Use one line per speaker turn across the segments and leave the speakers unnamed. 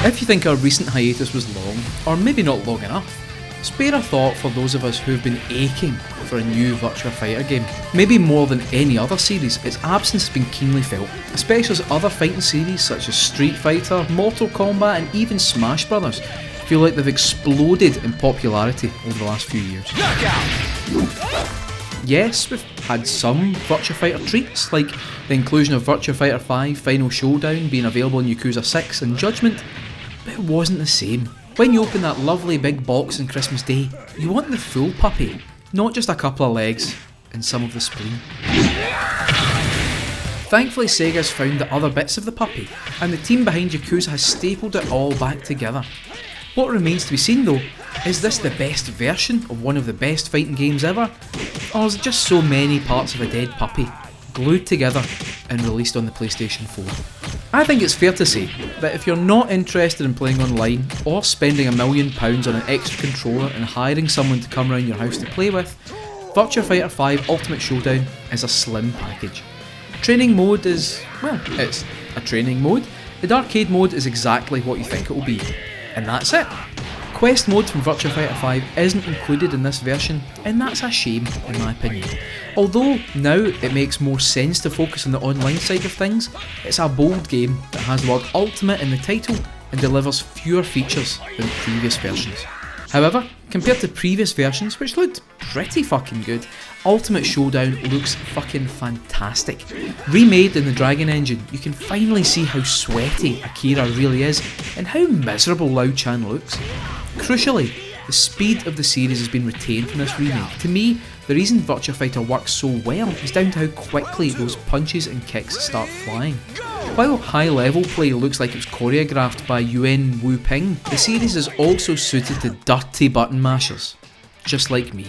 If you think our recent hiatus was long, or maybe not long enough, spare a thought for those of us who've been aching for a new Virtua Fighter game. Maybe more than any other series, its absence has been keenly felt, especially as other fighting series such as Street Fighter, Mortal Kombat and even Smash Brothers feel like they've exploded in popularity over the last few years. Yes, we've had some Virtua Fighter treats, like the inclusion of Virtua Fighter 5 Final Showdown being available in Yakuza 6 and Judgment, but it wasn't the same. When you open that lovely big box on Christmas Day, you want the full puppy, not just a couple of legs and some of the spleen. Thankfully Sega's found the other bits of the puppy, and the team behind Yakuza has stapled it all back together. What remains to be seen though, is this the best version of one of the best fighting games ever? Or is it just so many parts of a dead puppy, glued together and released on the PlayStation 4? I think it's fair to say that if you're not interested in playing online, or spending £1 million on an extra controller and hiring someone to come around your house to play with, Virtua Fighter 5 Ultimate Showdown is a slim package. Training mode is, well, it's a training mode. The arcade mode is exactly what you think it will be. And that's it. Quest mode from Virtua Fighter 5 isn't included in this version, and that's a shame in my opinion. Although now it makes more sense to focus on the online side of things, it's a bold game that has the word Ultimate in the title and delivers fewer features than previous versions. However, compared to previous versions, which looked pretty fucking good, Ultimate Showdown looks fucking fantastic. Remade in the Dragon engine, you can finally see how sweaty Akira really is and how miserable Liu Chan looks. Crucially, the speed of the series has been retained from this remake. To me, the reason Virtua Fighter works so well is down to how quickly those punches and kicks start flying. While high level play looks like it was choreographed by Yuan Wu Ping, the series is also suited to dirty button mashers, just like me.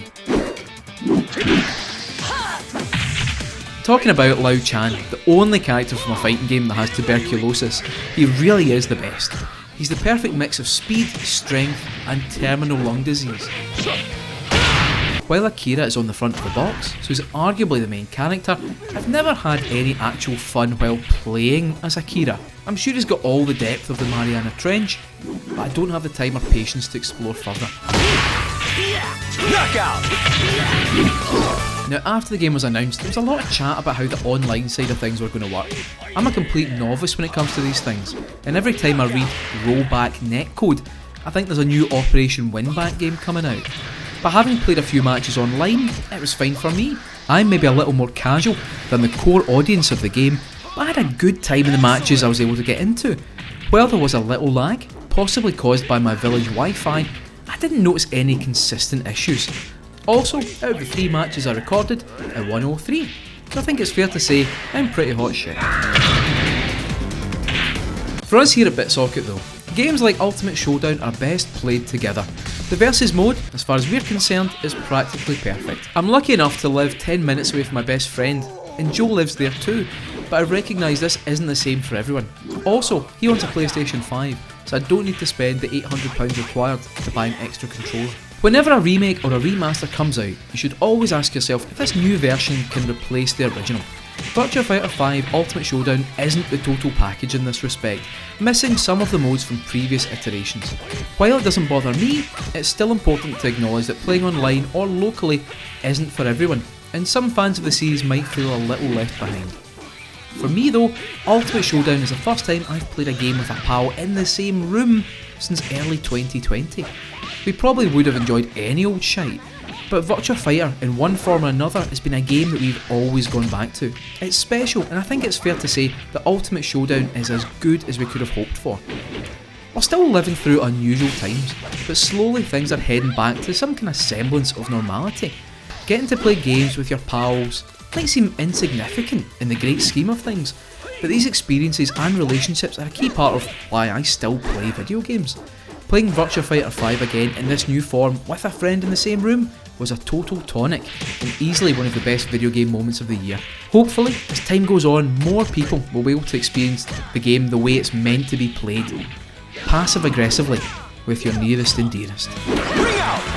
Talking about Liu Chan, the only character from a fighting game that has tuberculosis, he really is the best. He's the perfect mix of speed, strength and terminal lung disease. While Akira is on the front of the box, so he's arguably the main character, I've never had any actual fun while playing as Akira. I'm sure he's got all the depth of the Mariana Trench, but I don't have the time or patience to explore further. Knockout! Now after the game was announced, there was a lot of chat about how the online side of things were going to work. I'm a complete novice when it comes to these things, and every time I read rollback netcode, I think there's a new Operation Winback game coming out. But having played a few matches online, it was fine for me. I'm maybe a little more casual than the core audience of the game, but I had a good time in the matches I was able to get into. While there was a little lag, possibly caused by my village Wi-Fi, I didn't notice any consistent issues. Also, out of the 3 matches I recorded, I won all 3, so I think it's fair to say I'm pretty hot shit. For us here at BitSocket though, games like Ultimate Showdown are best played together. The versus mode, as far as we're concerned, is practically perfect. I'm lucky enough to live 10 minutes away from my best friend, and Joe lives there too, but I recognise this isn't the same for everyone. Also, he owns a PlayStation 5, so I don't need to spend the £800 required to buy an extra controller. Whenever a remake or a remaster comes out, you should always ask yourself if this new version can replace the original. Virtua Fighter 5 Ultimate Showdown isn't the total package in this respect, missing some of the modes from previous iterations. While it doesn't bother me, it's still important to acknowledge that playing online or locally isn't for everyone, and some fans of the series might feel a little left behind. For me though, Ultimate Showdown is the first time I've played a game with a pal in the same room since early 2020. We probably would have enjoyed any old shite, but Virtua Fighter in one form or another has been a game that we've always gone back to. It's special, and I think it's fair to say that Ultimate Showdown is as good as we could have hoped for. We're still living through unusual times, but slowly things are heading back to some kind of semblance of normality. Getting to play games with your pals might seem insignificant in the great scheme of things, but these experiences and relationships are a key part of why I still play video games. Playing Virtua Fighter 5 again in this new form with a friend in the same room was a total tonic and easily one of the best video game moments of the year. Hopefully, as time goes on, more people will be able to experience the game the way it's meant to be played, passive aggressively, with your nearest and dearest. Bring out!